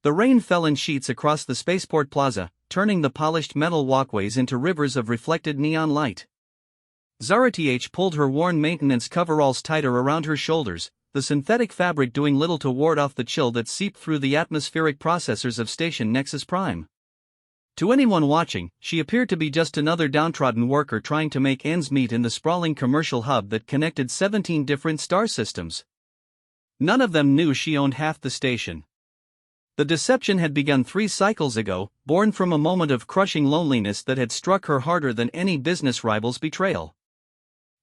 The rain fell in sheets across the spaceport plaza, turning the polished metal walkways into rivers of reflected neon light. Zara-TH pulled her worn maintenance coveralls tighter around her shoulders, the synthetic fabric doing little to ward off the chill that seeped through the atmospheric processors of Station Nexus Prime. To anyone watching, she appeared to be just another downtrodden worker trying to make ends meet in the sprawling commercial hub that connected 17 different star systems. None of them knew she owned half the station. The deception had begun 3 cycles ago, born from a moment of crushing loneliness that had struck her harder than any business rival's betrayal.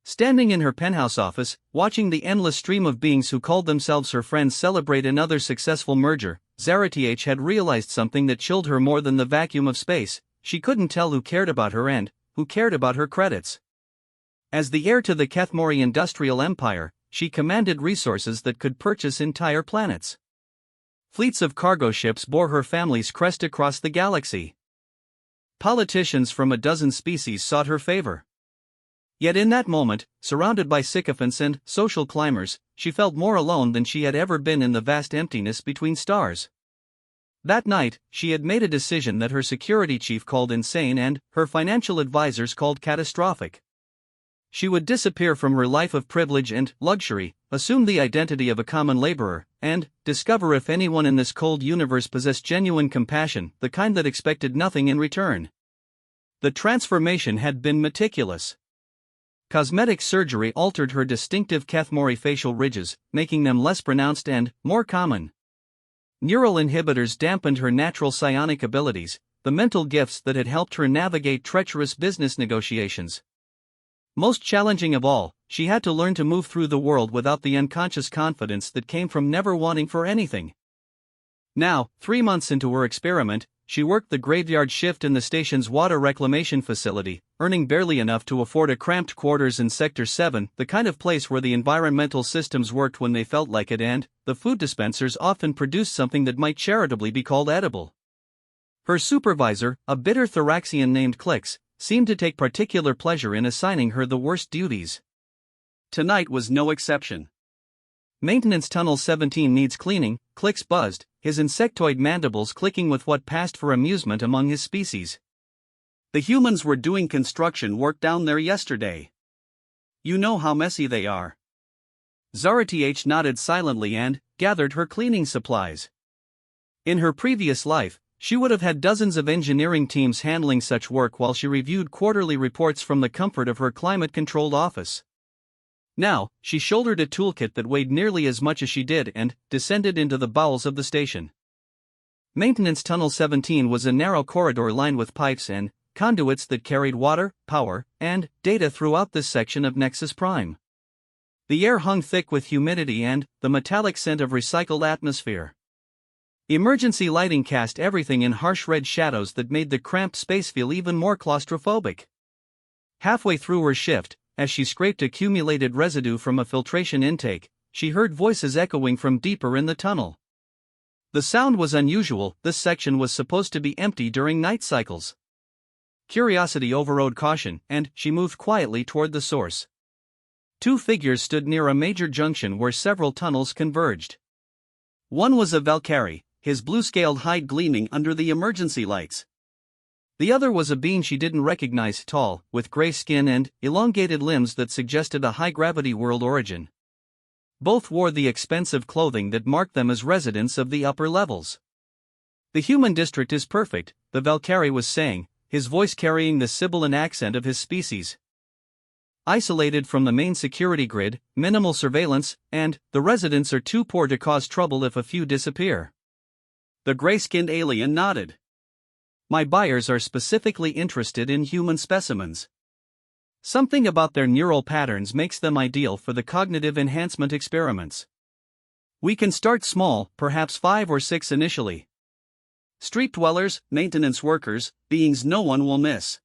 Standing in her penthouse office, watching the endless stream of beings who called themselves her friends celebrate another successful merger, Zara-TH had realized something that chilled her more than the vacuum of space: she couldn't tell who cared about her and who cared about her credits. As the heir to the Kethmori industrial empire, she commanded resources that could purchase entire planets. Fleets of cargo ships bore her family's crest across the galaxy. Politicians from a dozen species sought her favor. Yet in that moment, surrounded by sycophants and social climbers, she felt more alone than she had ever been in the vast emptiness between stars. That night, she had made a decision that her security chief called insane and her financial advisors called catastrophic. She would disappear from her life of privilege and luxury, assume the identity of a common laborer, and discover if anyone in this cold universe possessed genuine compassion, the kind that expected nothing in return. The transformation had been meticulous. Cosmetic surgery altered her distinctive Kethmori facial ridges, making them less pronounced and more common. Neural inhibitors dampened her natural psionic abilities, the mental gifts that had helped her navigate treacherous business negotiations. Most challenging of all, she had to learn to move through the world without the unconscious confidence that came from never wanting for anything. Now, 3 months into her experiment, she worked the graveyard shift in the station's water reclamation facility, earning barely enough to afford a cramped quarters in Sector 7, the kind of place where the environmental systems worked when they felt like it and the food dispensers often produced something that might charitably be called edible. Her supervisor, a bitter Thoraxian named Clix, seemed to take particular pleasure in assigning her the worst duties. Tonight was no exception. Maintenance Tunnel 17 needs cleaning, Clix buzzed, his insectoid mandibles clicking with what passed for amusement among his species. The humans were doing construction work down there yesterday. You know how messy they are. Zara-TH nodded silently and gathered her cleaning supplies. In her previous life, she would have had dozens of engineering teams handling such work while she reviewed quarterly reports from the comfort of her climate-controlled office. Now, she shouldered a toolkit that weighed nearly as much as she did and descended into the bowels of the station. Maintenance Tunnel 17 was a narrow corridor lined with pipes and conduits that carried water, power, and data throughout this section of Nexus Prime. The air hung thick with humidity and the metallic scent of recycled atmosphere. Emergency lighting cast everything in harsh red shadows that made the cramped space feel even more claustrophobic. Halfway through her shift, as she scraped accumulated residue from a filtration intake, she heard voices echoing from deeper in the tunnel. The sound was unusual. This section was supposed to be empty during night cycles. Curiosity overrode caution, and she moved quietly toward the source. 2 figures stood near a major junction where several tunnels converged. One was a Valkyrie, his blue-scaled hide gleaming under the emergency lights. The other was a being she didn't recognize, tall, with gray skin and elongated limbs that suggested a high-gravity world origin. Both wore the expensive clothing that marked them as residents of the upper levels. "The human district is perfect," the Valkyrie was saying, his voice carrying the sibilant accent of his species. "Isolated from the main security grid, minimal surveillance, and the residents are too poor to cause trouble if a few disappear." The gray-skinned alien nodded. "My buyers are specifically interested in human specimens. Something about their neural patterns makes them ideal for the cognitive enhancement experiments. We can start small, perhaps 5 or 6 initially. Street dwellers, maintenance workers, beings no one will miss."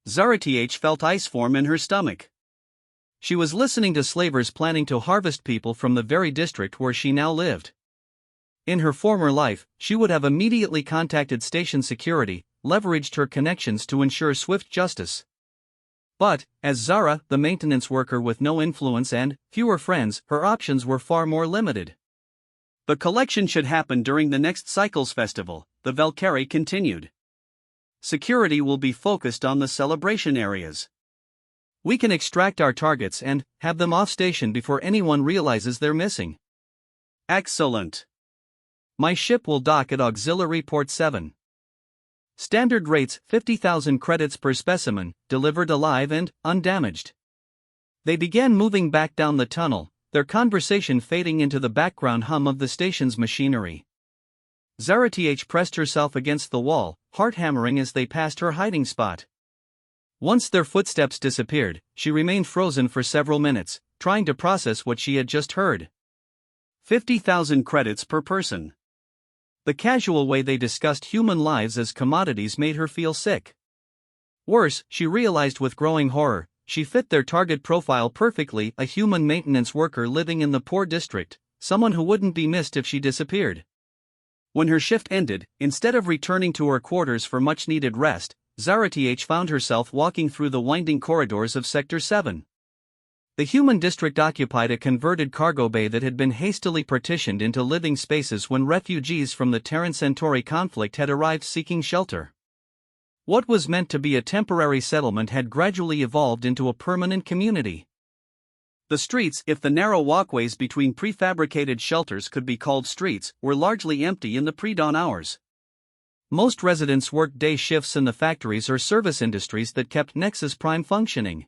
Zara-TH felt ice form in her stomach. She was listening to slavers planning to harvest people from the very district where she now lived. In her former life, she would have immediately contacted station security, leveraged her connections to ensure swift justice. But, as Zara, the maintenance worker with no influence and fewer friends, her options were far more limited. The collection should happen during the next Cycles Festival, the Valkyrie continued. Security will be focused on the celebration areas. We can extract our targets and have them off station before anyone realizes they're missing. Excellent. My ship will dock at Auxiliary Port 7. Standard rates 50,000 credits per specimen, delivered alive and undamaged. They began moving back down the tunnel, their conversation fading into the background hum of the station's machinery. Zara-TH pressed herself against the wall, heart hammering as they passed her hiding spot. Once their footsteps disappeared, she remained frozen for several minutes, trying to process what she had just heard. 50,000 credits per person. The casual way they discussed human lives as commodities made her feel sick. Worse, she realized with growing horror, she fit their target profile perfectly, a human maintenance worker living in the poor district, someone who wouldn't be missed if she disappeared. When her shift ended, instead of returning to her quarters for much-needed rest, Zara-TH found herself walking through the winding corridors of Sector 7. The human district occupied a converted cargo bay that had been hastily partitioned into living spaces when refugees from the Terran Centauri conflict had arrived seeking shelter. What was meant to be a temporary settlement had gradually evolved into a permanent community. The streets, if the narrow walkways between prefabricated shelters could be called streets, were largely empty in the pre-dawn hours. Most residents worked day shifts in the factories or service industries that kept Nexus Prime functioning.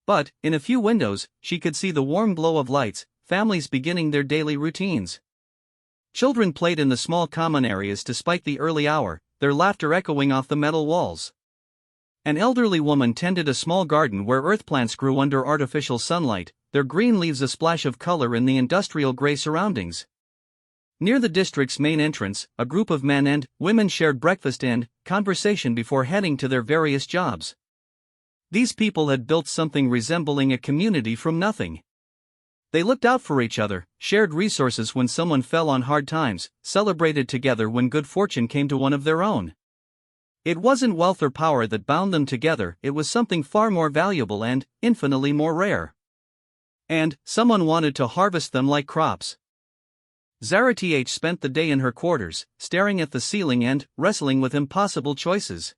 But, in a few windows, she could see the warm glow of lights, families beginning their daily routines. Children played in the small common areas despite the early hour, their laughter echoing off the metal walls. An elderly woman tended a small garden where earth plants grew under artificial sunlight, their green leaves a splash of color in the industrial gray surroundings. Near the district's main entrance, a group of men and women shared breakfast and conversation before heading to their various jobs. These people had built something resembling a community from nothing. They looked out for each other, shared resources when someone fell on hard times, celebrated together when good fortune came to one of their own. It wasn't wealth or power that bound them together, it was something far more valuable and infinitely more rare. And someone wanted to harvest them like crops. Zara-TH spent the day in her quarters, staring at the ceiling and wrestling with impossible choices.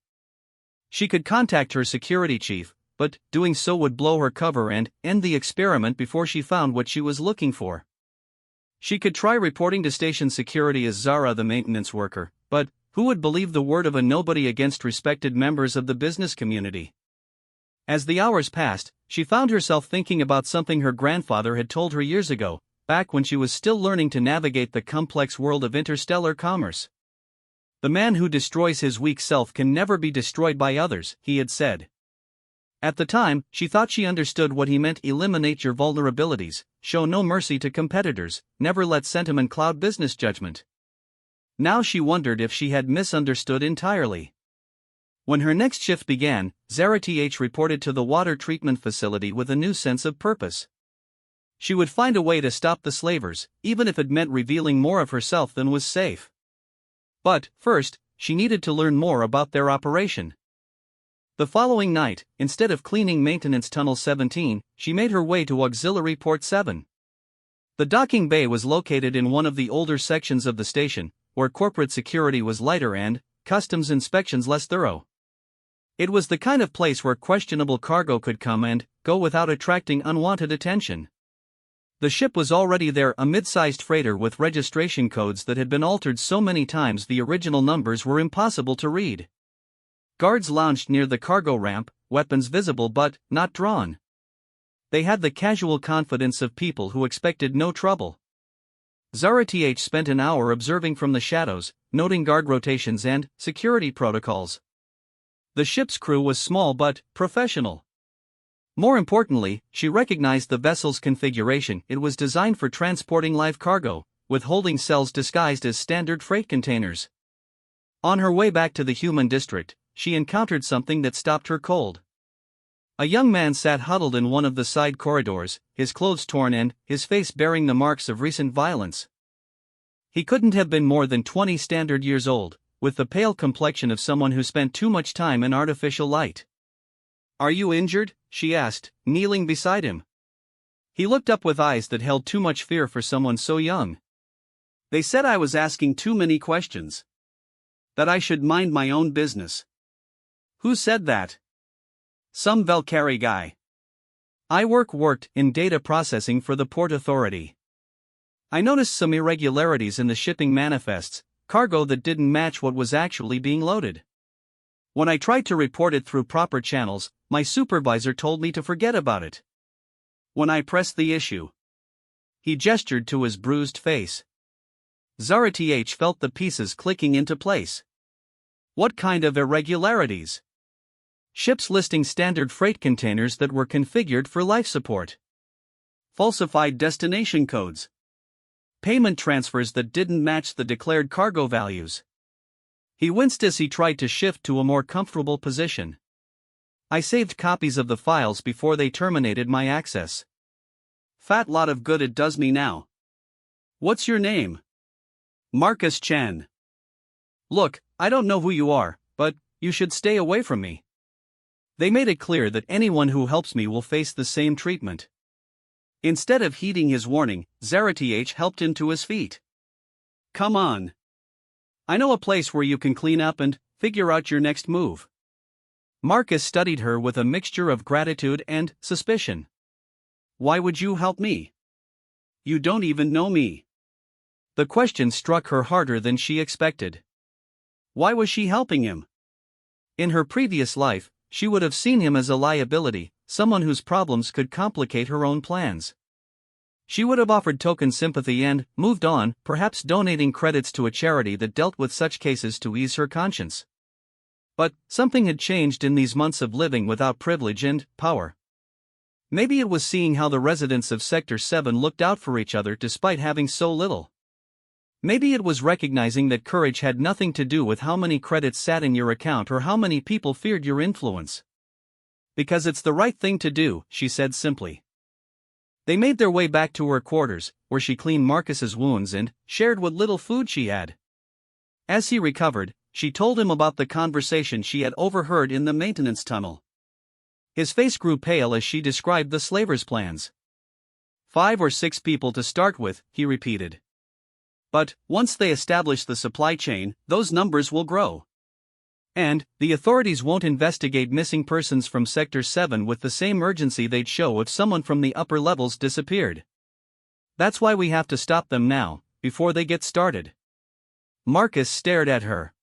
She could contact her security chief, but doing so would blow her cover and end the experiment before she found what she was looking for. She could try reporting to station security as Zara the maintenance worker, but who would believe the word of a nobody against respected members of the business community? As the hours passed, she found herself thinking about something her grandfather had told her years ago, back when she was still learning to navigate the complex world of interstellar commerce. The man who destroys his weak self can never be destroyed by others, he had said. At the time, she thought she understood what he meant: eliminate your vulnerabilities, show no mercy to competitors, never let sentiment cloud business judgment. Now she wondered if she had misunderstood entirely. When her next shift began, Zara-TH reported to the water treatment facility with a new sense of purpose. She would find a way to stop the slavers, even if it meant revealing more of herself than was safe. But, first, she needed to learn more about their operation. The following night, instead of cleaning Maintenance Tunnel 17, she made her way to Auxiliary Port 7. The docking bay was located in one of the older sections of the station, where corporate security was lighter and customs inspections less thorough. It was the kind of place where questionable cargo could come and go without attracting unwanted attention. The ship was already there, a mid-sized freighter with registration codes that had been altered so many times the original numbers were impossible to read. Guards lounged near the cargo ramp, weapons visible but not drawn. They had the casual confidence of people who expected no trouble. Zara-TH spent an hour observing from the shadows, noting guard rotations and security protocols. The ship's crew was small but professional. More importantly, she recognized the vessel's configuration. It was designed for transporting live cargo, with holding cells disguised as standard freight containers. On her way back to the human district, she encountered something that stopped her cold. A young man sat huddled in one of the side corridors, his clothes torn and his face bearing the marks of recent violence. He couldn't have been more than 20 standard years old, with the pale complexion of someone who spent too much time in artificial light. "Are you injured?" she asked, kneeling beside him. He looked up with eyes that held too much fear for someone so young. They said I was asking too many questions. That I should mind my own business. Who said that? Some Valkyrie guy. I worked in data processing for the Port Authority. I noticed some irregularities in the shipping manifests, cargo that didn't match what was actually being loaded. When I tried to report it through proper channels, my supervisor told me to forget about it. When I pressed the issue, he gestured to his bruised face. Zara-TH felt the pieces clicking into place. What kind of irregularities? Ships listing standard freight containers that were configured for life support. Falsified destination codes. Payment transfers that didn't match the declared cargo values. He winced as he tried to shift to a more comfortable position. I saved copies of the files before they terminated my access. Fat lot of good it does me now. What's your name? Marcus Chan. Look, I don't know who you are, but you should stay away from me. They made it clear that anyone who helps me will face the same treatment. Instead of heeding his warning, Zara-TH helped him to his feet. Come on. I know a place where you can clean up and figure out your next move. Marcus studied her with a mixture of gratitude and suspicion. Why would you help me? You don't even know me. The question struck her harder than she expected. Why was she helping him? In her previous life, she would have seen him as a liability, someone whose problems could complicate her own plans. She would have offered token sympathy and moved on, perhaps donating credits to a charity that dealt with such cases to ease her conscience. But something had changed in these months of living without privilege and power. Maybe it was seeing how the residents of Sector 7 looked out for each other despite having so little. Maybe it was recognizing that courage had nothing to do with how many credits sat in your account or how many people feared your influence. Because it's the right thing to do, she said simply. They made their way back to her quarters, where she cleaned Marcus's wounds and shared what little food she had. As he recovered, she told him about the conversation she had overheard in the maintenance tunnel. His face grew pale as she described the slavers' plans. 5 or 6 people to start with, he repeated. But once they establish the supply chain, those numbers will grow. And the authorities won't investigate missing persons from Sector 7 with the same urgency they'd show if someone from the upper levels disappeared. That's why we have to stop them now, before they get started. Marcus stared at her.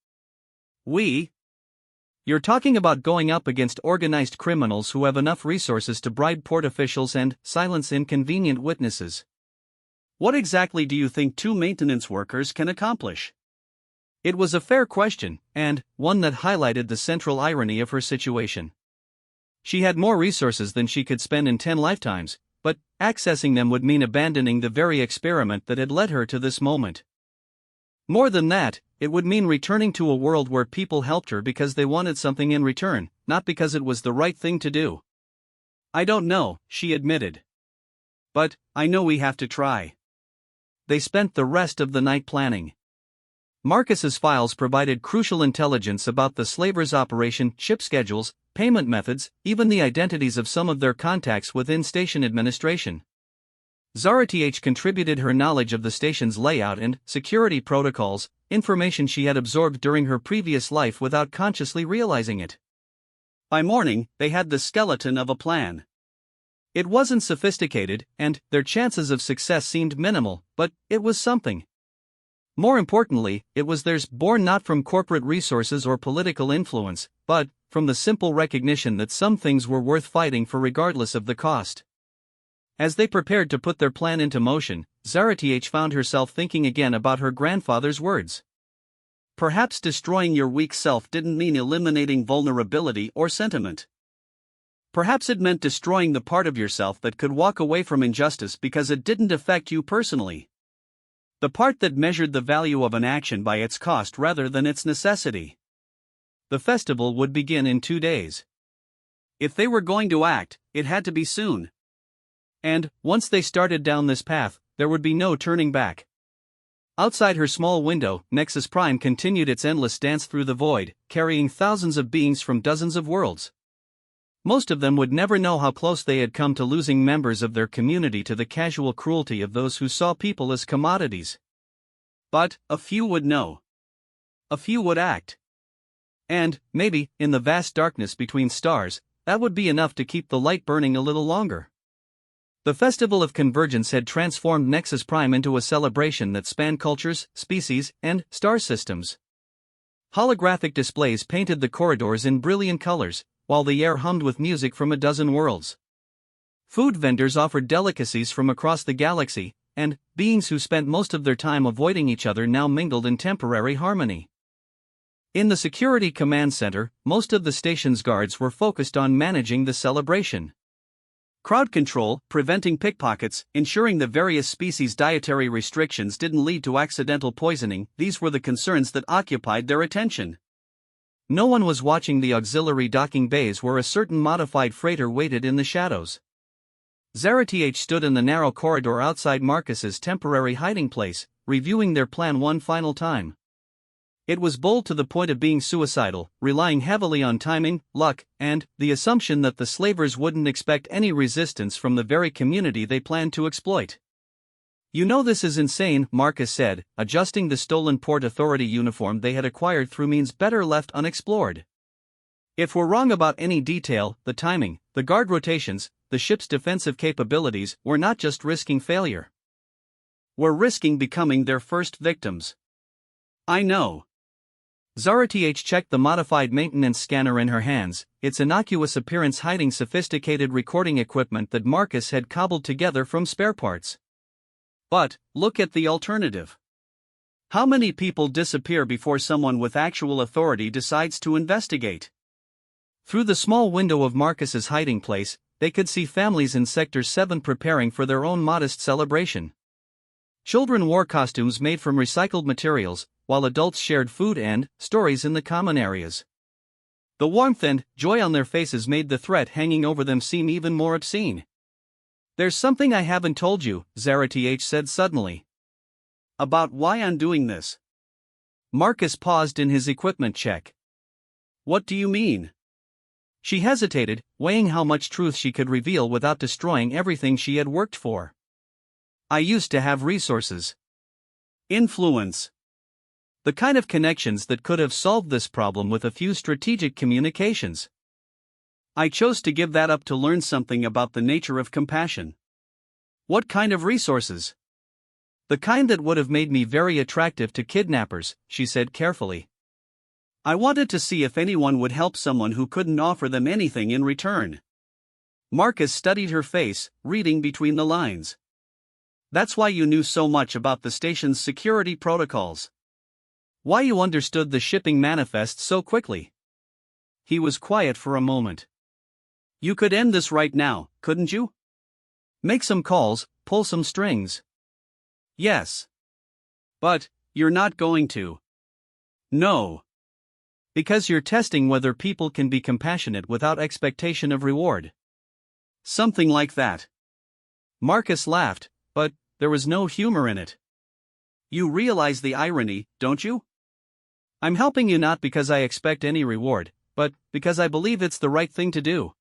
We? You're talking about going up against organized criminals who have enough resources to bribe port officials and silence inconvenient witnesses. What exactly do you think 2 maintenance workers can accomplish? It was a fair question, and one that highlighted the central irony of her situation. She had more resources than she could spend in 10 lifetimes, but accessing them would mean abandoning the very experiment that had led her to this moment. More than that, it would mean returning to a world where people helped her because they wanted something in return, not because it was the right thing to do. I don't know, she admitted. But I know we have to try. They spent the rest of the night planning. Marcus's files provided crucial intelligence about the slavers' operation, ship schedules, payment methods, even the identities of some of their contacts within station administration. Zara-TH contributed her knowledge of the station's layout and security protocols, information she had absorbed during her previous life without consciously realizing it. By morning, they had the skeleton of a plan. It wasn't sophisticated, and their chances of success seemed minimal, but it was something. More importantly, it was theirs, born not from corporate resources or political influence, but from the simple recognition that some things were worth fighting for regardless of the cost. As they prepared to put their plan into motion, Zara-TH found herself thinking again about her grandfather's words. Perhaps destroying your weak self didn't mean eliminating vulnerability or sentiment. Perhaps it meant destroying the part of yourself that could walk away from injustice because it didn't affect you personally. The part that measured the value of an action by its cost rather than its necessity. The festival would begin in 2 days. If they were going to act, it had to be soon. And, once they started down this path, there would be no turning back. Outside her small window, Nexus Prime continued its endless dance through the void, carrying thousands of beings from dozens of worlds. Most of them would never know how close they had come to losing members of their community to the casual cruelty of those who saw people as commodities. But a few would know. A few would act. And, maybe, in the vast darkness between stars, that would be enough to keep the light burning a little longer. The Festival of Convergence had transformed Nexus Prime into a celebration that spanned cultures, species, and star systems. Holographic displays painted the corridors in brilliant colors, while the air hummed with music from a dozen worlds. Food vendors offered delicacies from across the galaxy, and beings who spent most of their time avoiding each other now mingled in temporary harmony. In the Security Command Center, most of the station's guards were focused on managing the celebration. Crowd control, preventing pickpockets, ensuring the various species' dietary restrictions didn't lead to accidental poisoning, these were the concerns that occupied their attention. No one was watching the auxiliary docking bays where a certain modified freighter waited in the shadows. Zara-TH stood in the narrow corridor outside Marcus's temporary hiding place, reviewing their plan one final time. It was bold to the point of being suicidal, relying heavily on timing, luck, and the assumption that the slavers wouldn't expect any resistance from the very community they planned to exploit. "You know this is insane," Marcus said, adjusting the stolen Port Authority uniform they had acquired through means better left unexplored. "If we're wrong about any detail, the timing, the guard rotations, the ship's defensive capabilities, we're not just risking failure. We're risking becoming their first victims." "I know." Zara-TH checked the modified maintenance scanner in her hands, its innocuous appearance hiding sophisticated recording equipment that Marcus had cobbled together from spare parts. "But, look at the alternative. How many people disappear before someone with actual authority decides to investigate?" Through the small window of Marcus's hiding place, they could see families in Sector 7 preparing for their own modest celebration. Children wore costumes made from recycled materials, while adults shared food and stories in the common areas. The warmth and joy on their faces made the threat hanging over them seem even more obscene. "There's something I haven't told you," Zara-TH said suddenly. "About why I'm doing this?" Marcus paused in his equipment check. "What do you mean?" She hesitated, weighing how much truth she could reveal without destroying everything she had worked for. "I used to have resources. Influence. The kind of connections that could have solved this problem with a few strategic communications. I chose to give that up to learn something about the nature of compassion." "What kind of resources?" "The kind that would have made me very attractive to kidnappers," she said carefully. "I wanted to see if anyone would help someone who couldn't offer them anything in return." Marcus studied her face, reading between the lines. "That's why you knew so much about the station's security protocols. Why you understood the shipping manifest so quickly." He was quiet for a moment. "You could end this right now, couldn't you? Make some calls, pull some strings." "Yes. But, you're not going to." "No. Because you're testing whether people can be compassionate without expectation of reward." "Something like that." Marcus laughed, but there was no humor in it. "You realize the irony, don't you? I'm helping you not because I expect any reward, but because I believe it's the right thing to do.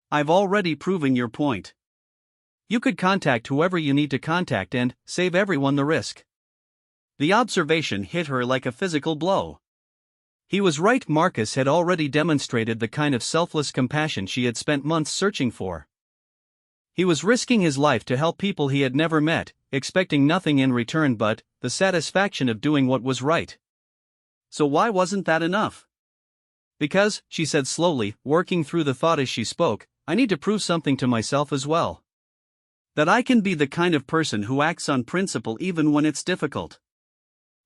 I've already proven your point. You could contact whoever you need to contact and save everyone the risk." The observation hit her like a physical blow. He was right. Marcus had already demonstrated the kind of selfless compassion she had spent months searching for. He was risking his life to help people he had never met, expecting nothing in return but the satisfaction of doing what was right. So why wasn't that enough? "Because," she said slowly, working through the thought as she spoke, "I need to prove something to myself as well. That I can be the kind of person who acts on principle even when it's difficult.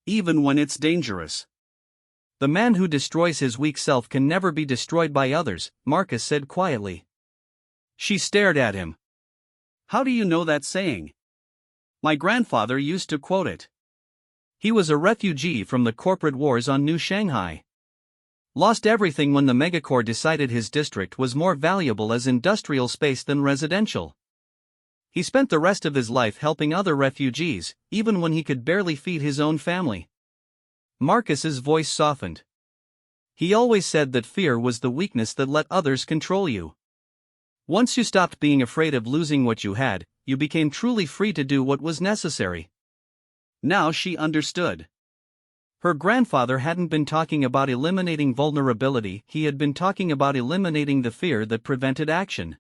Even when it's dangerous." "The man who destroys his weak self can never be destroyed by others," Marcus said quietly. She stared at him. "How do you know that saying?" "My grandfather used to quote it. He was a refugee from the corporate wars on New Shanghai. Lost everything when the megacorps decided his district was more valuable as industrial space than residential. He spent the rest of his life helping other refugees, even when he could barely feed his own family." Marcus's voice softened. "He always said that fear was the weakness that let others control you. Once you stopped being afraid of losing what you had, you became truly free to do what was necessary." Now she understood. Her grandfather hadn't been talking about eliminating vulnerability, he had been talking about eliminating the fear that prevented action.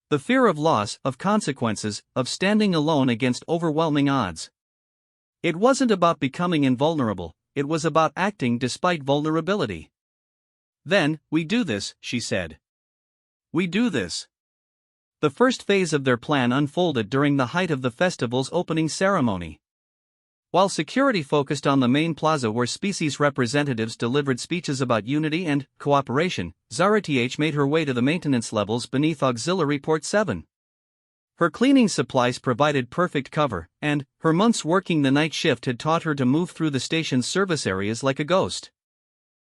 The fear of loss, of consequences, of standing alone against overwhelming odds. It wasn't about becoming invulnerable, it was about acting despite vulnerability. Then, we do this, she said. We do this. The first phase of their plan unfolded during the height of the festival's opening ceremony. While security focused on the main plaza where species representatives delivered speeches about unity and cooperation, Zara-TH made her way to the maintenance levels beneath Auxiliary Port 7. Her cleaning supplies provided perfect cover, and her months working the night shift had taught her to move through the station's service areas like a ghost.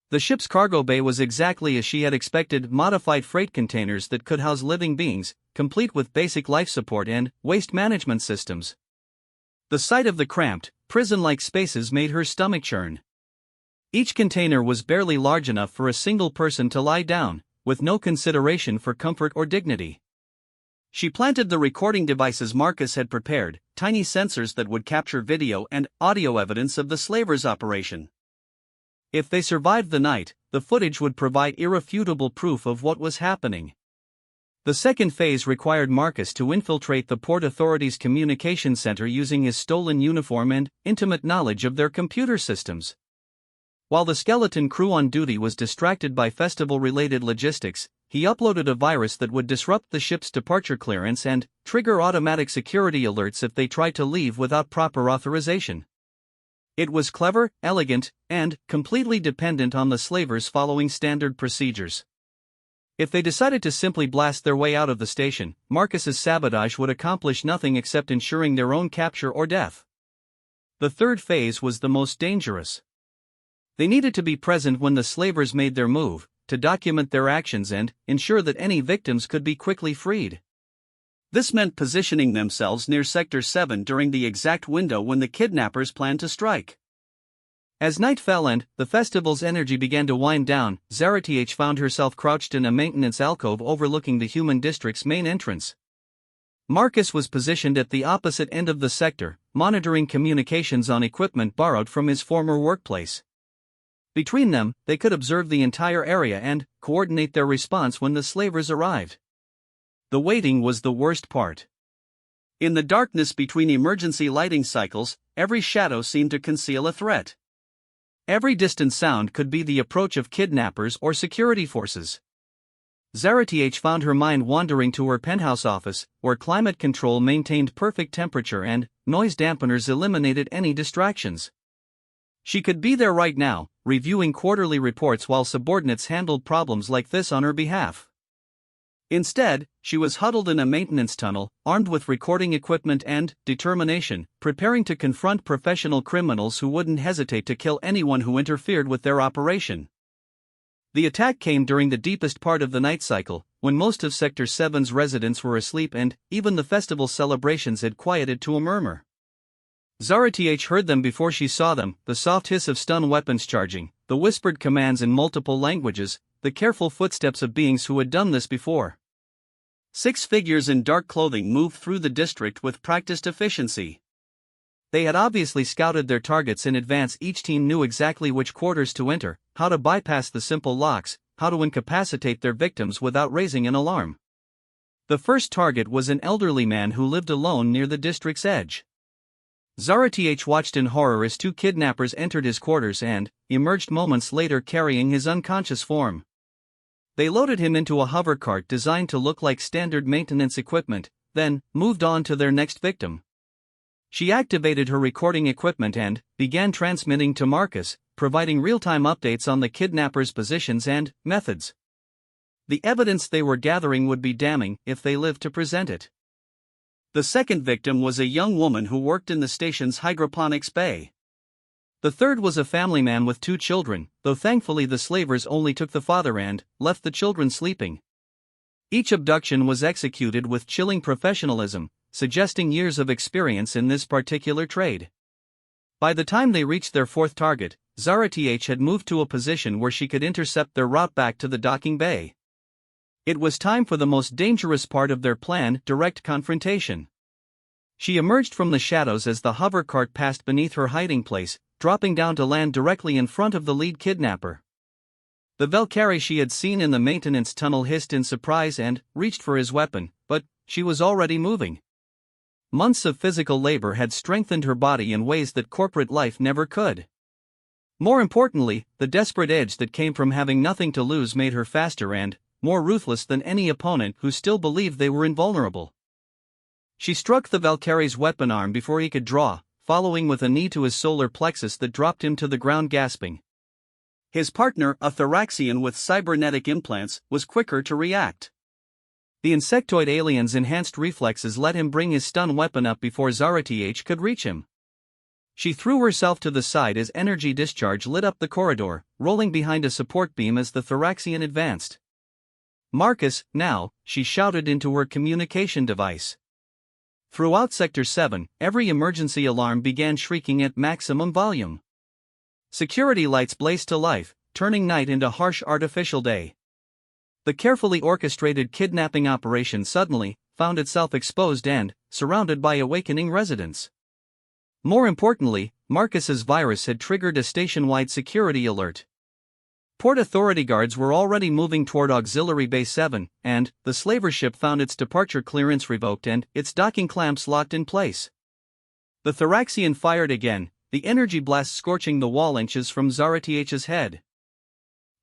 The ship's cargo bay was exactly as she had expected, modified freight containers that could house living beings, complete with basic life support and waste management systems. The sight of the cramped, prison-like spaces made her stomach churn. Each container was barely large enough for a single person to lie down, with no consideration for comfort or dignity. She planted the recording devices Marcus had prepared, tiny sensors that would capture video and audio evidence of the slavers' operation. If they survived the night, the footage would provide irrefutable proof of what was happening. The second phase required Marcus to infiltrate the Port Authority's communication center using his stolen uniform and intimate knowledge of their computer systems. While the skeleton crew on duty was distracted by festival-related logistics, he uploaded a virus that would disrupt the ship's departure clearance and trigger automatic security alerts if they tried to leave without proper authorization. It was clever, elegant, and completely dependent on the slavers following standard procedures. If they decided to simply blast their way out of the station, Marcus's sabotage would accomplish nothing except ensuring their own capture or death. The third phase was the most dangerous. They needed to be present when the slavers made their move, to document their actions and ensure that any victims could be quickly freed. This meant positioning themselves near Sector 7 during the exact window when the kidnappers planned to strike. As night fell and the festival's energy began to wind down, Zara-TH found herself crouched in a maintenance alcove overlooking the human district's main entrance. Marcus was positioned at the opposite end of the sector, monitoring communications on equipment borrowed from his former workplace. Between them, they could observe the entire area and coordinate their response when the slavers arrived. The waiting was the worst part. In the darkness between emergency lighting cycles, every shadow seemed to conceal a threat. Every distant sound could be the approach of kidnappers or security forces. Zara-TH found her mind wandering to her penthouse office, where climate control maintained perfect temperature and noise dampeners eliminated any distractions. She could be there right now, reviewing quarterly reports while subordinates handled problems like this on her behalf. Instead, she was huddled in a maintenance tunnel, armed with recording equipment and determination, preparing to confront professional criminals who wouldn't hesitate to kill anyone who interfered with their operation. The attack came during the deepest part of the night cycle, when most of Sector 7's residents were asleep and even the festival celebrations had quieted to a murmur. Zara-TH heard them before she saw them, the soft hiss of stun weapons charging, the whispered commands in multiple languages, the careful footsteps of beings who had done this before. 6 figures in dark clothing moved through the district with practiced efficiency. They had obviously scouted their targets in advance. Each team knew exactly which quarters to enter, how to bypass the simple locks, how to incapacitate their victims without raising an alarm. The first target was an elderly man who lived alone near the district's edge. Zara-TH watched in horror as 2 kidnappers entered his quarters and emerged moments later carrying his unconscious form. They loaded him into a hover cart designed to look like standard maintenance equipment, then moved on to their next victim. She activated her recording equipment and began transmitting to Marcus, providing real-time updates on the kidnappers' positions and methods. The evidence they were gathering would be damning if they lived to present it. The second victim was a young woman who worked in the station's hydroponics bay. The third was a family man with 2 children, though thankfully the slavers only took the father and left the children sleeping. Each abduction was executed with chilling professionalism, suggesting years of experience in this particular trade. By the time they reached their 4th target, Zara-TH had moved to a position where she could intercept their route back to the docking bay. It was time for the most dangerous part of their plan, direct confrontation. She emerged from the shadows as the hover cart passed beneath her hiding place, dropping down to land directly in front of the lead kidnapper. The Valkyrie she had seen in the maintenance tunnel hissed in surprise and reached for his weapon, but she was already moving. Months of physical labor had strengthened her body in ways that corporate life never could. More importantly, the desperate edge that came from having nothing to lose made her faster and more ruthless than any opponent who still believed they were invulnerable. She struck the Valkyrie's weapon arm before he could draw, following with a knee to his solar plexus that dropped him to the ground gasping. His partner, a Thoraxian with cybernetic implants, was quicker to react. The insectoid alien's enhanced reflexes let him bring his stun weapon up before Zara-TH could reach him. She threw herself to the side as energy discharge lit up the corridor, rolling behind a support beam as the Thoraxian advanced. "Marcus, now," she shouted into her communication device. Throughout Sector 7, every emergency alarm began shrieking at maximum volume. Security lights blazed to life, turning night into harsh artificial day. The carefully orchestrated kidnapping operation suddenly found itself exposed and surrounded by awakening residents. More importantly, Marcus's virus had triggered a station-wide security alert. Port Authority guards were already moving toward Auxiliary Base 7, and the slaver ship found its departure clearance revoked and its docking clamps locked in place. The Thoraxian fired again, the energy blast scorching the wall inches from Zara-TH's head.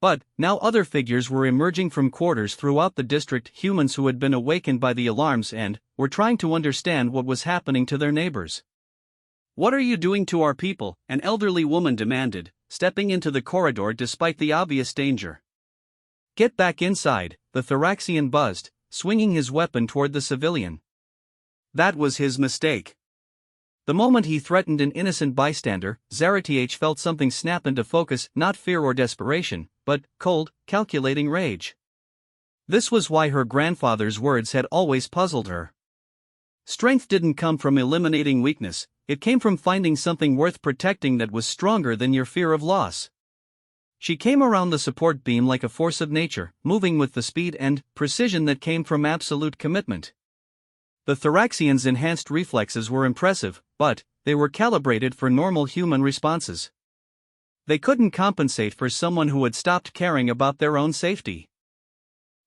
But now other figures were emerging from quarters throughout the district, humans who had been awakened by the alarms and were trying to understand what was happening to their neighbors. "What are you doing to our people?" an elderly woman demanded, stepping into the corridor despite the obvious danger. "Get back inside," the Thoraxian buzzed, swinging his weapon toward the civilian. That was his mistake. The moment he threatened an innocent bystander, Zara-TH felt something snap into focus, not fear or desperation, but cold, calculating rage. This was why her grandfather's words had always puzzled her. Strength didn't come from eliminating weakness, it came from finding something worth protecting that was stronger than your fear of loss. She came around the support beam like a force of nature, moving with the speed and precision that came from absolute commitment. The Thoraxian's enhanced reflexes were impressive, but they were calibrated for normal human responses. They couldn't compensate for someone who had stopped caring about their own safety.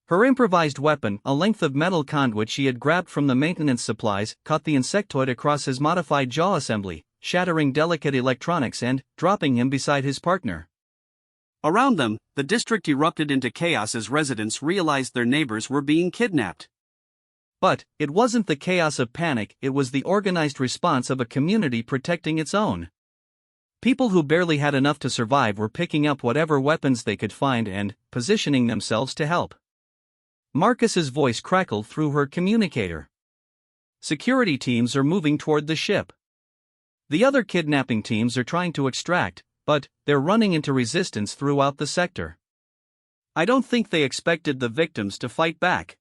Her improvised weapon, a length of metal conduit she had grabbed from the maintenance supplies, caught the insectoid across his modified jaw assembly, shattering delicate electronics and dropping him beside his partner. Around them, the district erupted into chaos as residents realized their neighbors were being kidnapped. But it wasn't the chaos of panic, it was the organized response of a community protecting its own. People who barely had enough to survive were picking up whatever weapons they could find and positioning themselves to help. Marcus's voice crackled through her communicator. "Security teams are moving toward the ship. The other kidnapping teams are trying to extract, but they're running into resistance throughout the sector. I don't think they expected the victims to fight back."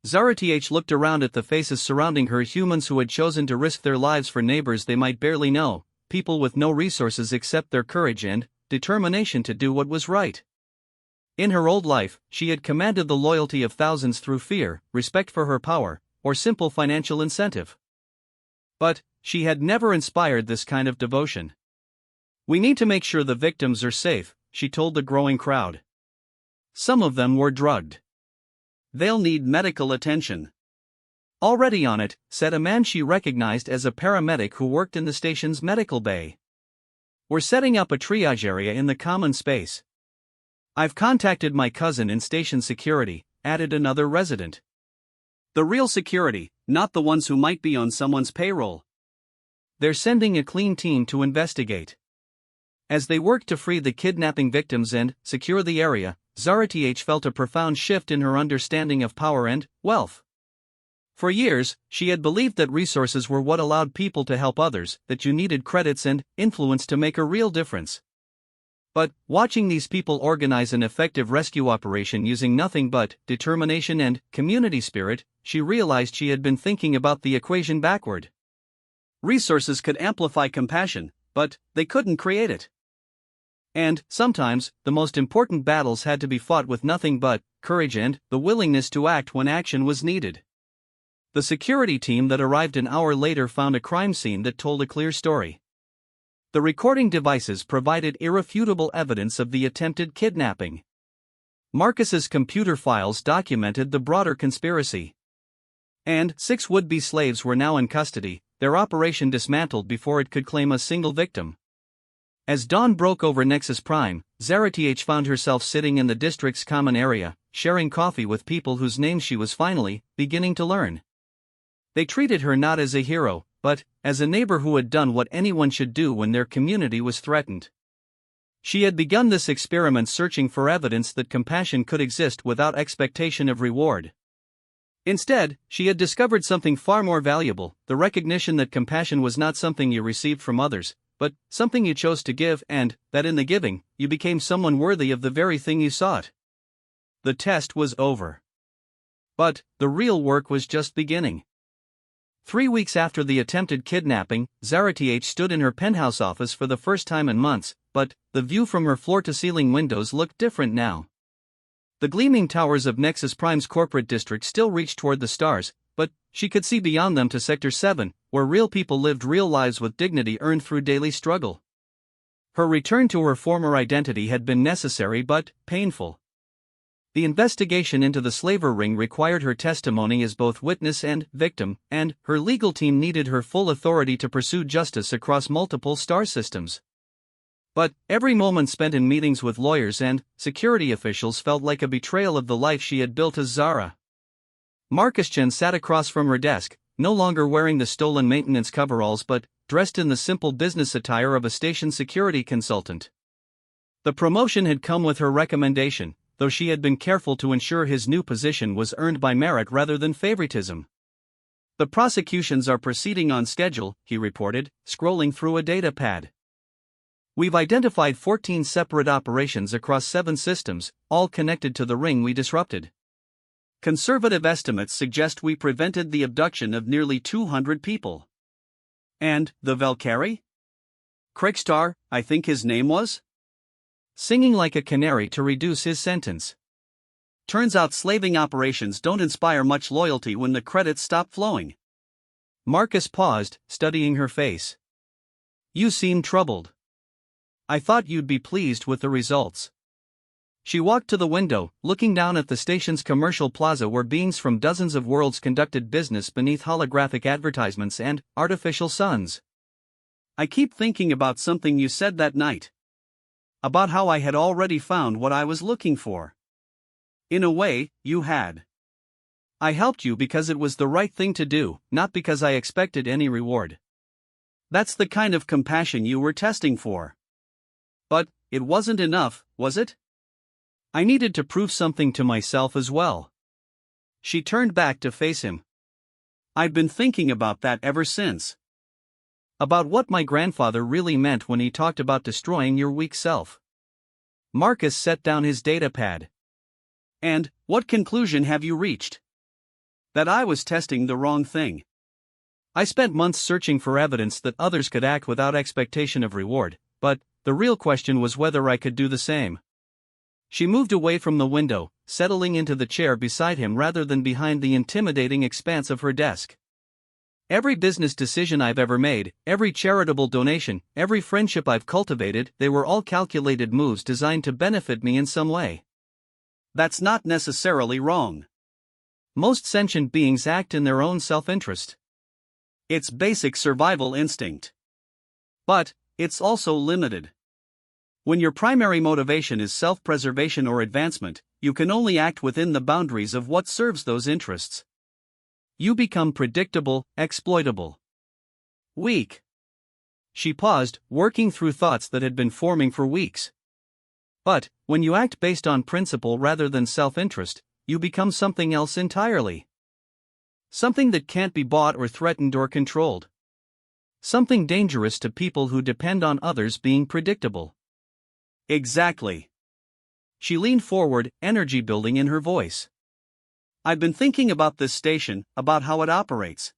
Zara-TH looked around at the faces surrounding her, humans who had chosen to risk their lives for neighbors they might barely know, people with no resources except their courage and determination to do what was right. In her old life, she had commanded the loyalty of thousands through fear, respect for her power, or simple financial incentive. But she had never inspired this kind of devotion. "We need to make sure the victims are safe," she told the growing crowd. "Some of them were drugged. They'll need medical attention." "Already on it," said a man she recognized as a paramedic who worked in the station's medical bay. "We're setting up a triage area in the common space." "I've contacted my cousin in station security," added another resident. "The real security, not the ones who might be on someone's payroll. They're sending a clean team to investigate." As they worked to free the kidnapping victims and secure the area, Zara-TH felt a profound shift in her understanding of power and wealth. For years, she had believed that resources were what allowed people to help others, that you needed credits and influence to make a real difference. But watching these people organize an effective rescue operation using nothing but determination and community spirit, she realized she had been thinking about the equation backward. Resources could amplify compassion, but they couldn't create it. And sometimes, the most important battles had to be fought with nothing but courage and the willingness to act when action was needed. The security team that arrived an hour later found a crime scene that told a clear story. The recording devices provided irrefutable evidence of the attempted kidnapping. Marcus's computer files documented the broader conspiracy. And 6 would-be slaves were now in custody, their operation dismantled before it could claim a single victim. As dawn broke over Nexus Prime, Zara-TH found herself sitting in the district's common area, sharing coffee with people whose names she was finally beginning to learn. They treated her not as a hero, but as a neighbor who had done what anyone should do when their community was threatened. She had begun this experiment searching for evidence that compassion could exist without expectation of reward. Instead, she had discovered something far more valuable, the recognition that compassion was not something you received from others, but something you chose to give, and that in the giving, you became someone worthy of the very thing you sought. The test was over. But the real work was just beginning. 3 weeks after the attempted kidnapping, Zara-TH stood in her penthouse office for the first time in months, but the view from her floor-to-ceiling windows looked different now. The gleaming towers of Nexus Prime's corporate district still reached toward the stars, but she could see beyond them to Sector 7, where real people lived real lives with dignity earned through daily struggle. Her return to her former identity had been necessary but painful. The investigation into the slaver ring required her testimony as both witness and victim, and her legal team needed her full authority to pursue justice across multiple star systems. But every moment spent in meetings with lawyers and security officials felt like a betrayal of the life she had built as Zara. Marcus-chan sat across from her desk, no longer wearing the stolen maintenance coveralls but dressed in the simple business attire of a station security consultant. The promotion had come with her recommendation, though she had been careful to ensure his new position was earned by merit rather than favoritism. "The prosecutions are proceeding on schedule," he reported, scrolling through a data pad. "We've identified 14 separate operations across 7 systems, all connected to the ring we disrupted. Conservative estimates suggest we prevented the abduction of nearly 200 people. And the Valkyrie? Craigstar, I think his name was? Singing like a canary to reduce his sentence. Turns out slaving operations don't inspire much loyalty when the credits stop flowing." Marcus paused, studying her face. "You seem troubled. I thought you'd be pleased with the results." She walked to the window, looking down at the station's commercial plaza where beings from dozens of worlds conducted business beneath holographic advertisements and artificial suns. "I keep thinking about something you said that night. About how I had already found what I was looking for. In a way, you had. I helped you because it was the right thing to do, not because I expected any reward. That's the kind of compassion you were testing for. But it wasn't enough, was it? I needed to prove something to myself as well." She turned back to face him. "I've been thinking about that ever since. About what my grandfather really meant when he talked about destroying your weak self." Marcus set down his datapad. "And what conclusion have you reached?" "That I was testing the wrong thing. I spent months searching for evidence that others could act without expectation of reward, but the real question was whether I could do the same." She moved away from the window, settling into the chair beside him rather than behind the intimidating expanse of her desk. "Every business decision I've ever made, every charitable donation, every friendship I've cultivated, they were all calculated moves designed to benefit me in some way. That's not necessarily wrong. Most sentient beings act in their own self-interest. It's basic survival instinct. But it's also limited. When your primary motivation is self-preservation or advancement, you can only act within the boundaries of what serves those interests. You become predictable, exploitable. Weak." She paused, working through thoughts that had been forming for weeks. "But when you act based on principle rather than self-interest, you become something else entirely. Something that can't be bought or threatened or controlled. Something dangerous to people who depend on others being predictable." "Exactly." She leaned forward, energy building in her voice. "I've been thinking about this station, about how it operates.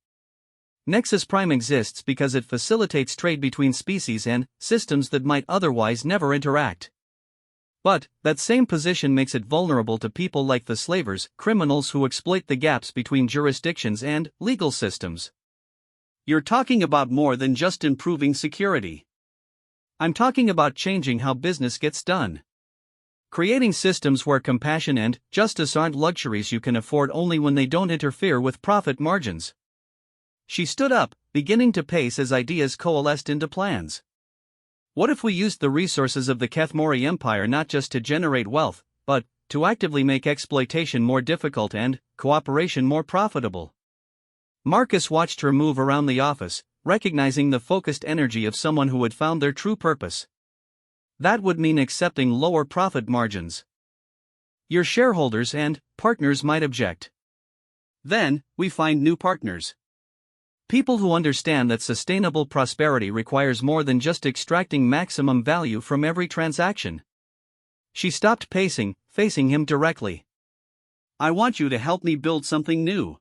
Nexus Prime exists because it facilitates trade between species and systems that might otherwise never interact. But that same position makes it vulnerable to people like the slavers, criminals who exploit the gaps between jurisdictions and legal systems. You're talking about more than just improving security. I'm talking about changing how business gets done. Creating systems where compassion and justice aren't luxuries you can afford only when they don't interfere with profit margins. She stood up, beginning to pace as ideas coalesced into plans. What if we used the resources of the Kethmori Empire not just to generate wealth, but to actively make exploitation more difficult and cooperation more profitable? Marcus watched her move around the office, recognizing the focused energy of someone who had found their true purpose. That would mean accepting lower profit margins. Your shareholders and partners might object. Then, we find new partners. People who understand that sustainable prosperity requires more than just extracting maximum value from every transaction. She stopped pacing, facing him directly. I want you to help me build something new.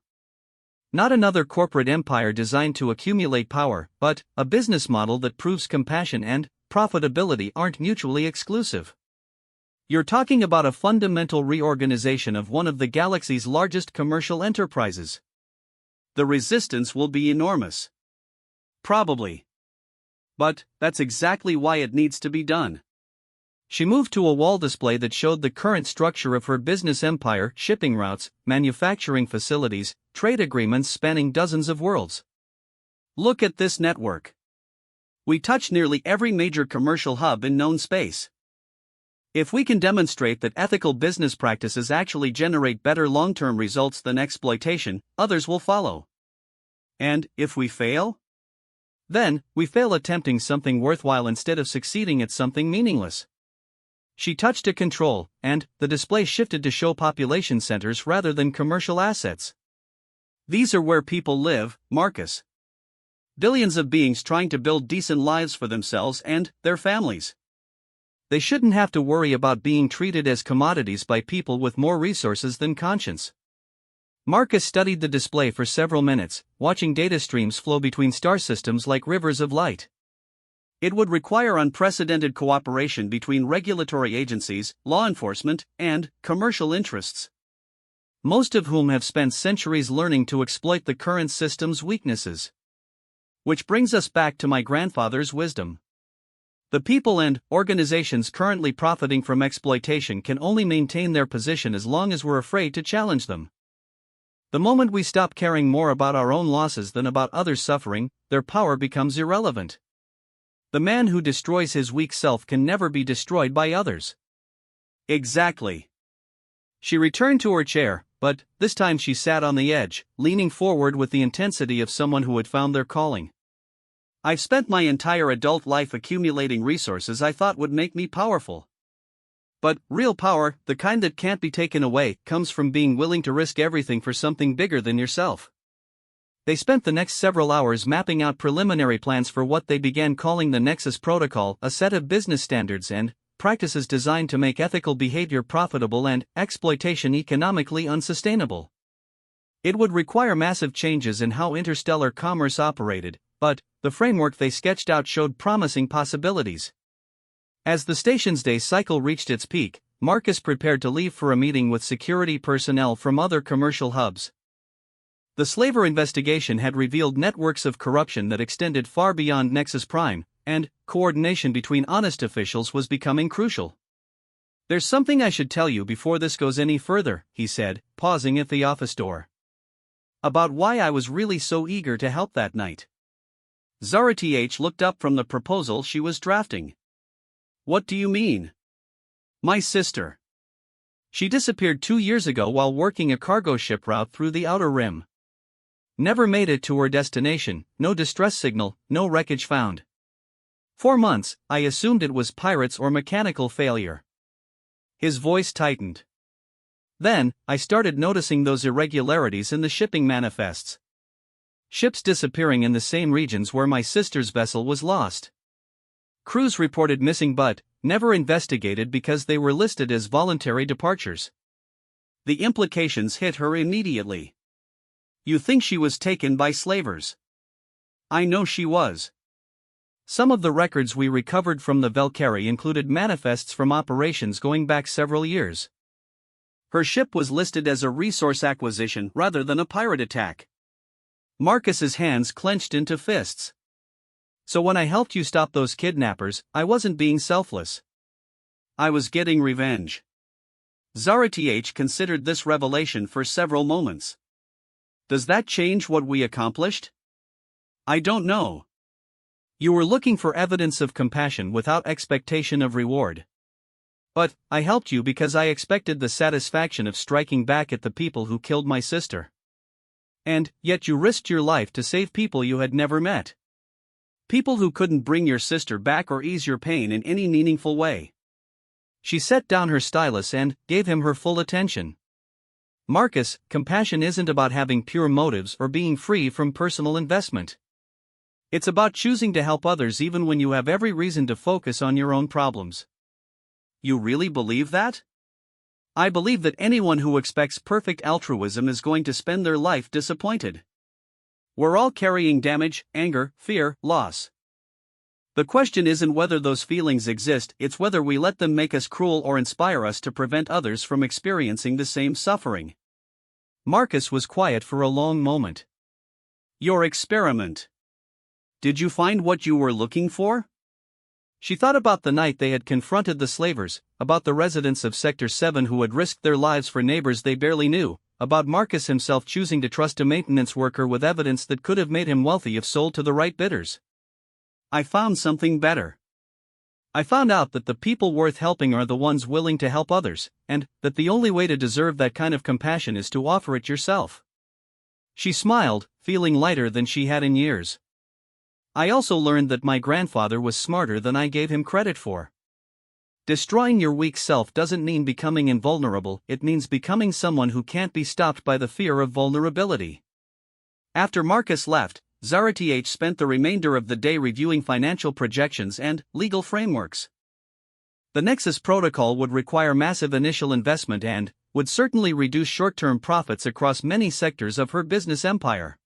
Not another corporate empire designed to accumulate power, but a business model that proves compassion and profitability aren't mutually exclusive. You're talking about a fundamental reorganization of one of the galaxy's largest commercial enterprises. The resistance will be enormous. Probably. But that's exactly why it needs to be done. She moved to a wall display that showed the current structure of her business empire: shipping routes, manufacturing facilities, trade agreements spanning dozens of worlds. Look at this network. We touch nearly every major commercial hub in known space. If we can demonstrate that ethical business practices actually generate better long-term results than exploitation, others will follow. And if we fail? Then, we fail attempting something worthwhile instead of succeeding at something meaningless. She touched a control, and the display shifted to show population centers rather than commercial assets. These are where people live, Marcus. Billions of beings trying to build decent lives for themselves and their families. They shouldn't have to worry about being treated as commodities by people with more resources than conscience. Marcus studied the display for several minutes, watching data streams flow between star systems like rivers of light. It would require unprecedented cooperation between regulatory agencies, law enforcement, and commercial interests, most of whom have spent centuries learning to exploit the current system's weaknesses. Which brings us back to my grandfather's wisdom. The people and organizations currently profiting from exploitation can only maintain their position as long as we're afraid to challenge them. The moment we stop caring more about our own losses than about others' suffering, their power becomes irrelevant. The man who destroys his weak self can never be destroyed by others. Exactly. She returned to her chair, but this time she sat on the edge, leaning forward with the intensity of someone who had found their calling. I've spent my entire adult life accumulating resources I thought would make me powerful. But real power, the kind that can't be taken away, comes from being willing to risk everything for something bigger than yourself. They spent the next several hours mapping out preliminary plans for what they began calling the Nexus Protocol, a set of business standards and practices designed to make ethical behavior profitable and exploitation economically unsustainable. It would require massive changes in how interstellar commerce operated, but the framework they sketched out showed promising possibilities. As the station's day cycle reached its peak, Marcus prepared to leave for a meeting with security personnel from other commercial hubs. The slaver investigation had revealed networks of corruption that extended far beyond Nexus Prime, and coordination between honest officials was becoming crucial. There's something I should tell you before this goes any further, he said, pausing at the office door. About why I was really so eager to help that night. Zara Th looked up from the proposal she was drafting. What do you mean? My sister. She disappeared 2 years ago while working a cargo ship route through the Outer Rim. Never made it to her destination, no distress signal, no wreckage found. 4 months, I assumed it was pirates or mechanical failure. His voice tightened. Then, I started noticing those irregularities in the shipping manifests. Ships disappearing in the same regions where my sister's vessel was lost. Crews reported missing but never investigated because they were listed as voluntary departures. The implications hit her immediately. You think she was taken by slavers? I know she was. Some of the records we recovered from the Valkyrie included manifests from operations going back several years. Her ship was listed as a resource acquisition rather than a pirate attack. Marcus's hands clenched into fists. So when I helped you stop those kidnappers, I wasn't being selfless. I was getting revenge. Zara Th considered this revelation for several moments. Does that change what we accomplished? I don't know. You were looking for evidence of compassion without expectation of reward. But, I helped you because I expected the satisfaction of striking back at the people who killed my sister. And, yet you risked your life to save people you had never met. People who couldn't bring your sister back or ease your pain in any meaningful way. She set down her stylus and gave him her full attention. Marcus, compassion isn't about having pure motives or being free from personal investment. It's about choosing to help others even when you have every reason to focus on your own problems. You really believe that? I believe that anyone who expects perfect altruism is going to spend their life disappointed. We're all carrying damage, anger, fear, loss. The question isn't whether those feelings exist, it's whether we let them make us cruel or inspire us to prevent others from experiencing the same suffering. Marcus was quiet for a long moment. Your experiment. Did you find what you were looking for? She thought about the night they had confronted the slavers, about the residents of Sector 7 who had risked their lives for neighbors they barely knew, about Marcus himself choosing to trust a maintenance worker with evidence that could have made him wealthy if sold to the right bidders. I found something better. I found out that the people worth helping are the ones willing to help others, and that the only way to deserve that kind of compassion is to offer it yourself. She smiled, feeling lighter than she had in years. I also learned that my grandfather was smarter than I gave him credit for. Destroying your weak self doesn't mean becoming invulnerable, it means becoming someone who can't be stopped by the fear of vulnerability. After Marcus left, Zara Th spent the remainder of the day reviewing financial projections and legal frameworks. The Nexus protocol would require massive initial investment and would certainly reduce short-term profits across many sectors of her business empire.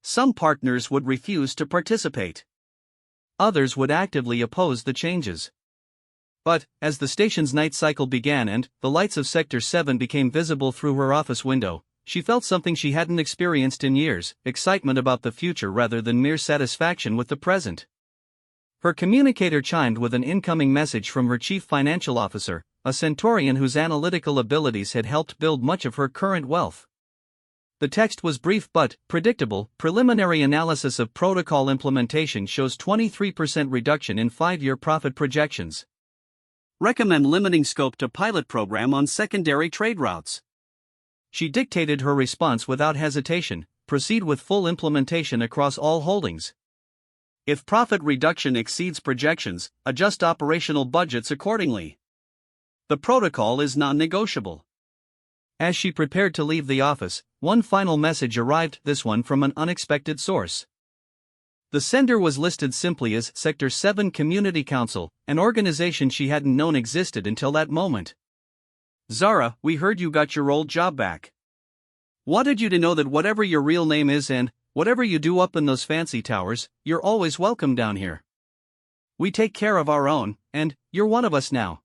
Some partners would refuse to participate. Others would actively oppose the changes. But, as the station's night cycle began and the lights of Sector 7 became visible through her office window, she felt something she hadn't experienced in years, excitement about the future rather than mere satisfaction with the present. Her communicator chimed with an incoming message from her chief financial officer, a Centaurian whose analytical abilities had helped build much of her current wealth. The text was brief but predictable. Preliminary analysis of protocol implementation shows 23% reduction in 5-year profit projections. Recommend limiting scope to pilot program on secondary trade routes. She dictated her response without hesitation. Proceed with full implementation across all holdings. If profit reduction exceeds projections, adjust operational budgets accordingly. The protocol is non-negotiable. As she prepared to leave the office, one final message arrived, this one from an unexpected source. The sender was listed simply as Sector 7 Community Council, an organization she hadn't known existed until that moment. Zara, we heard you got your old job back. Wanted you to know that whatever your real name is and whatever you do up in those fancy towers, you're always welcome down here. We take care of our own, and you're one of us now.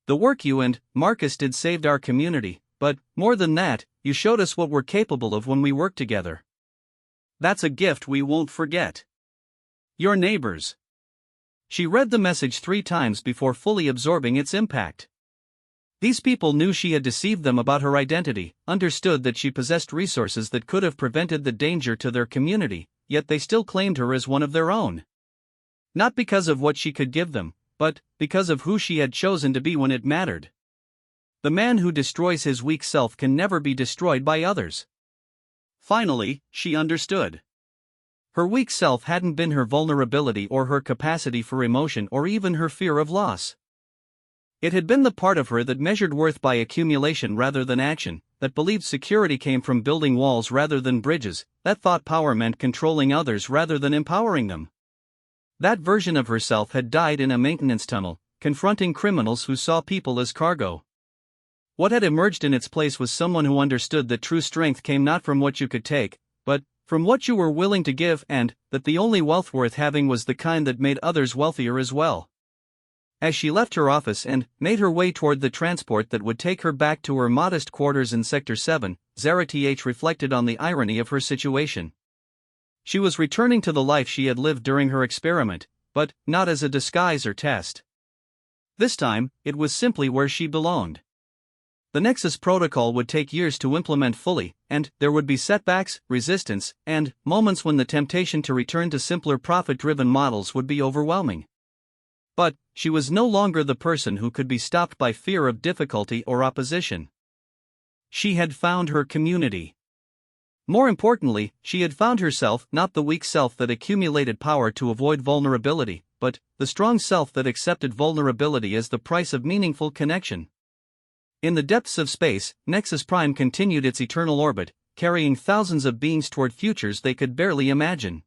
The work you and Marcus did saved our community, but, more than that, you showed us what we're capable of when we work together. That's a gift we won't forget. Your neighbors. She read the message 3 times before fully absorbing its impact. These people knew she had deceived them about her identity, understood that she possessed resources that could have prevented the danger to their community, yet they still claimed her as one of their own. Not because of what she could give them, but because of who she had chosen to be when it mattered. The man who destroys his weak self can never be destroyed by others. Finally, she understood. Her weak self hadn't been her vulnerability or her capacity for emotion or even her fear of loss. It had been the part of her that measured worth by accumulation rather than action, that believed security came from building walls rather than bridges, that thought power meant controlling others rather than empowering them. That version of herself had died in a maintenance tunnel, confronting criminals who saw people as cargo. What had emerged in its place was someone who understood that true strength came not from what you could take, but from what you were willing to give, and that the only wealth worth having was the kind that made others wealthier as well. As she left her office and made her way toward the transport that would take her back to her modest quarters in Sector 7, Zara reflected on the irony of her situation. She was returning to the life she had lived during her experiment, but not as a disguise or test. This time, it was simply where she belonged. The Nexus protocol would take years to implement fully, and there would be setbacks, resistance, and moments when the temptation to return to simpler profit-driven models would be overwhelming. But she was no longer the person who could be stopped by fear of difficulty or opposition. She had found her community. More importantly, she had found herself, not the weak self that accumulated power to avoid vulnerability, but the strong self that accepted vulnerability as the price of meaningful connection. In the depths of space, Nexus Prime continued its eternal orbit, carrying thousands of beings toward futures they could barely imagine.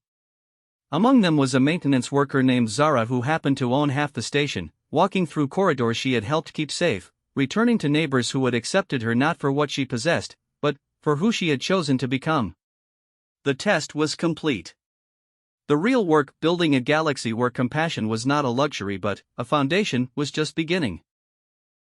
Among them was a maintenance worker named Zara who happened to own half the station, walking through corridors she had helped keep safe, returning to neighbors who had accepted her not for what she possessed, but for who she had chosen to become. The test was complete. The real work, building a galaxy where compassion was not a luxury but a foundation, was just beginning.